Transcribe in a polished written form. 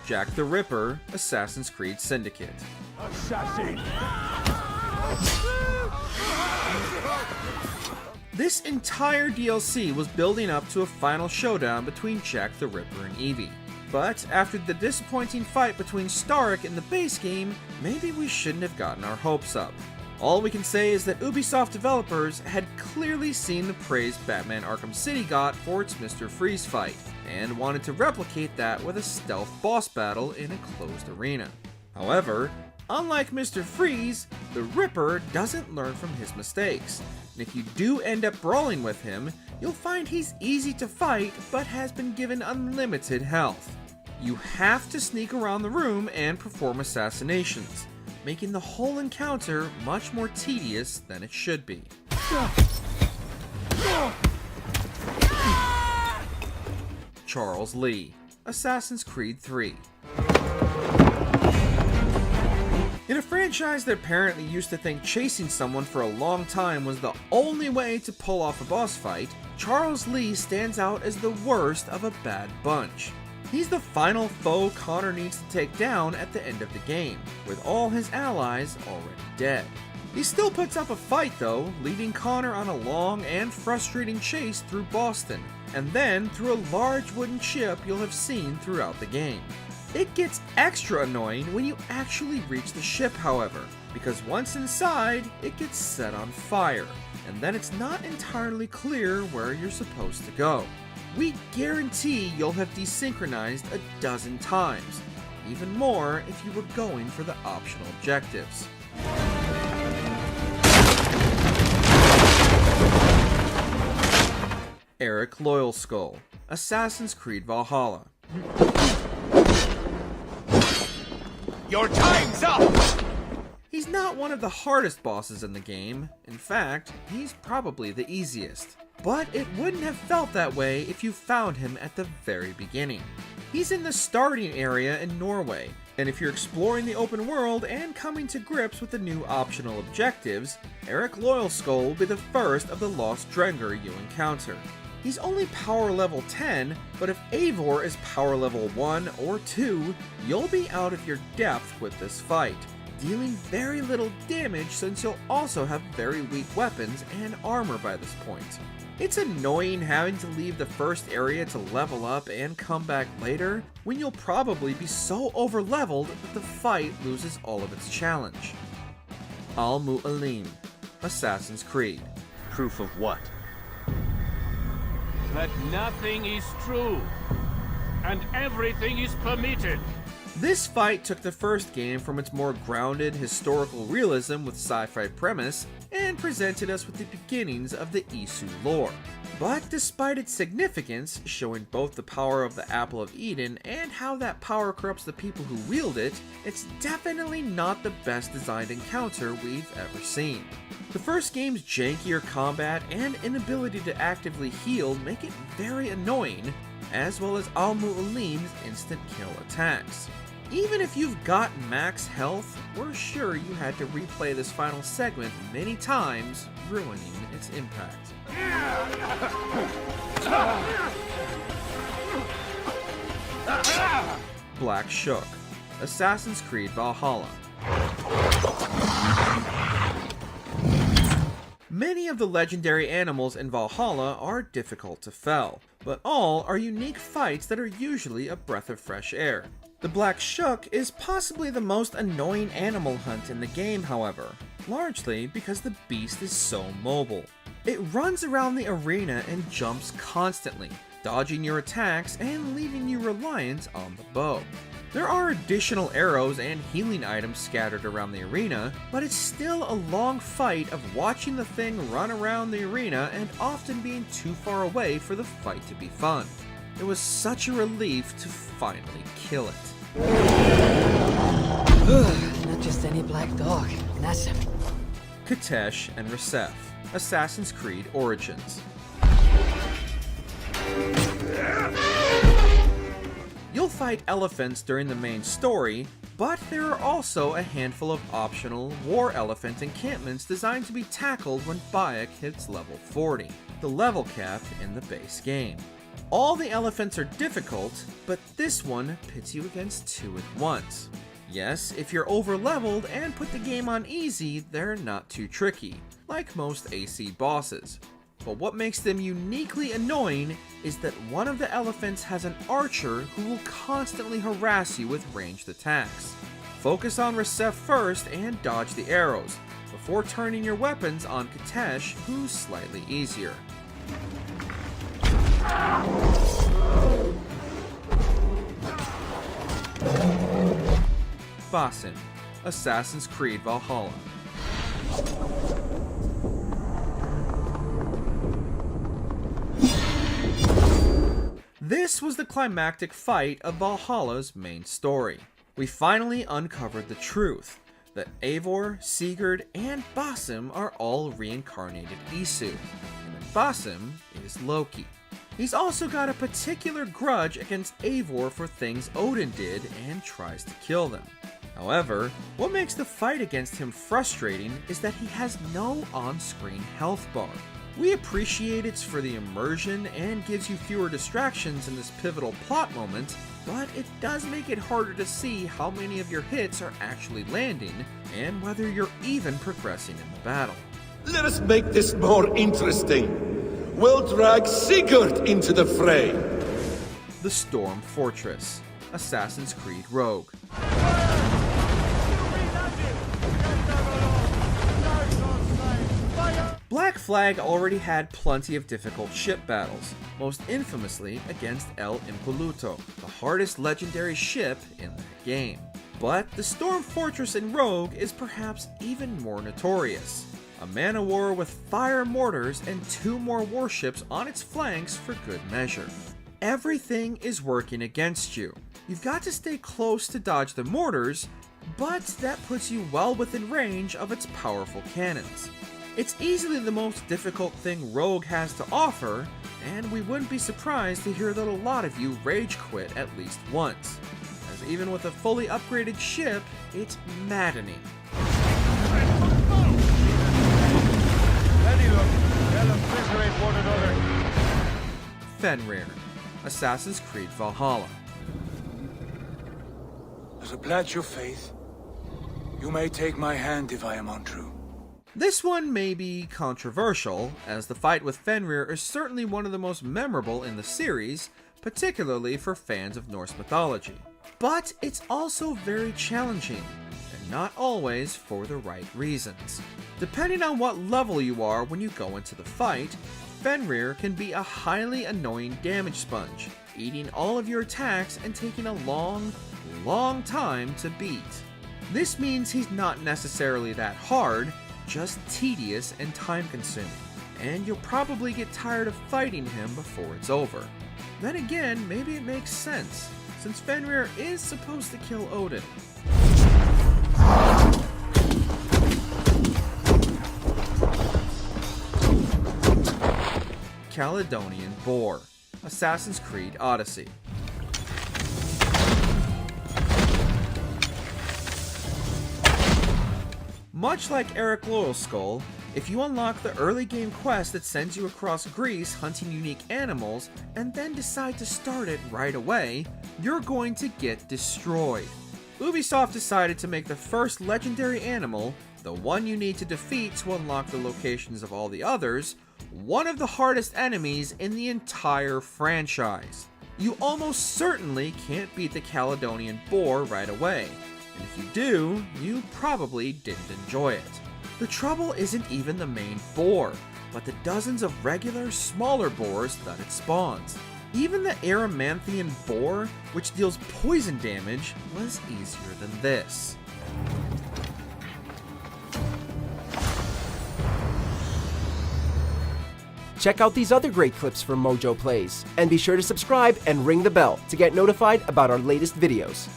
Jack the Ripper, Assassin's Creed Syndicate. Assassin! This entire DLC was building up to a final showdown between Jack the Ripper and Evie. But after the disappointing fight between Starrick in the base game, maybe we shouldn't have gotten our hopes up. All we can say is that Ubisoft developers had clearly seen the praise Batman Arkham City got for its Mr. Freeze fight, and wanted to replicate that with a stealth boss battle in a closed arena. However, unlike Mr. Freeze, the Ripper doesn't learn from his mistakes, and if you do end up brawling with him, you'll find he's easy to fight but has been given unlimited health. You have to sneak around the room and perform assassinations, making the whole encounter much more tedious than it should be. Charles Lee, Assassin's Creed 3. In a franchise that apparently used to think chasing someone for a long time was the only way to pull off a boss fight, Charles Lee stands out as the worst of a bad bunch. He's the final foe Connor needs to take down at the end of the game, with all his allies already dead. He still puts up a fight though, leading Connor on a long and frustrating chase through Boston, and then through a large wooden ship you'll have seen throughout the game. It gets extra annoying when you actually reach the ship, however, because once inside, it gets set on fire, and then it's not entirely clear where you're supposed to go. We guarantee you'll have desynchronized a dozen times, even more if you were going for the optional objectives. Erik Loyalskull, Assassin's Creed Valhalla. Your time's up! He's not one of the hardest bosses in the game. In fact, he's probably the easiest. But it wouldn't have felt that way if you found him at the very beginning. He's in the starting area in Norway, and if you're exploring the open world and coming to grips with the new optional objectives, Erik Loyalskull will be the first of the Lost Drengr you encounter. He's only power level 10, but if Eivor is power level 1 or 2, you'll be out of your depth with this fight, dealing very little damage since you'll also have very weak weapons and armor by this point. It's annoying having to leave the first area to level up and come back later, when you'll probably be so over-leveled that the fight loses all of its challenge. Mualim, Assassin's Creed. Proof of what? That nothing is true, and everything is permitted. This fight took the first game from its more grounded historical realism with sci-fi premise and presented us with the beginnings of the Isu lore. But despite its significance, showing both the power of the Apple of Eden and how that power corrupts the people who wield it, it's definitely not the best designed encounter we've ever seen. The first game's jankier combat and inability to actively heal make it very annoying, as well as Mualim's instant kill attacks. Even if you've got max health, we're sure you had to replay this final segment many times, ruining its impact. Black Shuck, Assassin's Creed Valhalla. Many of the legendary animals in Valhalla are difficult to fell, but all are unique fights that are usually a breath of fresh air. The Black Shuck is possibly the most annoying animal hunt in the game, however, largely because the beast is so mobile. It runs around the arena and jumps constantly, dodging your attacks and leaving you reliant on the bow. There are additional arrows and healing items scattered around the arena, but it's still a long fight of watching the thing run around the arena and often being too far away for the fight to be fun. It was such a relief to finally kill it. Not just any black dog. Basim. Qetesh and Resheph, Assassin's Creed Origins. You'll fight elephants during the main story, But there are also a handful of optional war elephant encampments designed to be tackled when Bayek hits level 40, the level cap in the base game. All the elephants are difficult, but this one pits you against 2 at once. Yes, if you're over-leveled and put the game on easy, they're not too tricky, like most AC bosses. But what makes them uniquely annoying is that one of the elephants has an archer who will constantly harass you with ranged attacks. Focus on Resheph first and dodge the arrows, before turning your weapons on Qetesh, who's slightly easier. Basim, Assassin's Creed Valhalla. This was the climactic fight of Valhalla's main story. We finally uncovered the truth, that Eivor, Sigurd, and Basim are all reincarnated Isu, and that Basim is Loki. He's also got a particular grudge against Eivor for things Odin did and tries to kill them. However, what makes the fight against him frustrating is that he has no on-screen health bar. We appreciate it's for the immersion and gives you fewer distractions in this pivotal plot moment, but it does make it harder to see how many of your hits are actually landing and whether you're even progressing in the battle. Let us make this more interesting. We'll drag Sigurd into the fray. The Storm Fortress, Assassin's Creed Rogue. Black Flag already had plenty of difficult ship battles, most infamously against El Impoluto, the hardest legendary ship in the game. But the Storm Fortress in Rogue is perhaps even more notorious. A man-o-war with fire mortars and 2 more warships on its flanks for good measure. Everything is working against you. You've got to stay close to dodge the mortars, but that puts you well within range of its powerful cannons. It's easily the most difficult thing Rogue has to offer, and we wouldn't be surprised to hear that a lot of you rage quit at least once, as even with a fully upgraded ship, it's maddening. Fenrir, Assassin's Creed Valhalla. As a pledge of faith, you may take my hand if I am untrue. This one may be controversial, as the fight with Fenrir is certainly one of the most memorable in the series, particularly for fans of Norse mythology. But it's also very challenging, and not always for the right reasons. Depending on what level you are when you go into the fight, Fenrir can be a highly annoying damage sponge, eating all of your attacks and taking a long time to beat. This means he's not necessarily that hard, just tedious and time-consuming, and you'll probably get tired of fighting him before it's over. Then again, maybe it makes sense, since Fenrir is supposed to kill Odin. Caledonian Boar, Assassin's Creed Odyssey. Much like Erik Loyalskull, if you unlock the early game quest that sends you across Greece hunting unique animals and then decide to start it right away, you're going to get destroyed. Ubisoft decided to make the first legendary animal, the one you need to defeat to unlock the locations of all the others, one of the hardest enemies in the entire franchise. You almost certainly can't beat the Caledonian Boar right away, and if you do, you probably didn't enjoy it. The trouble isn't even the main boar, but the dozens of regular, smaller boars that it spawns. Even the Erymanthian boar, which deals poison damage, was easier than this. Check out these other great clips from MojoPlays, and be sure to subscribe and ring the bell to get notified about our latest videos.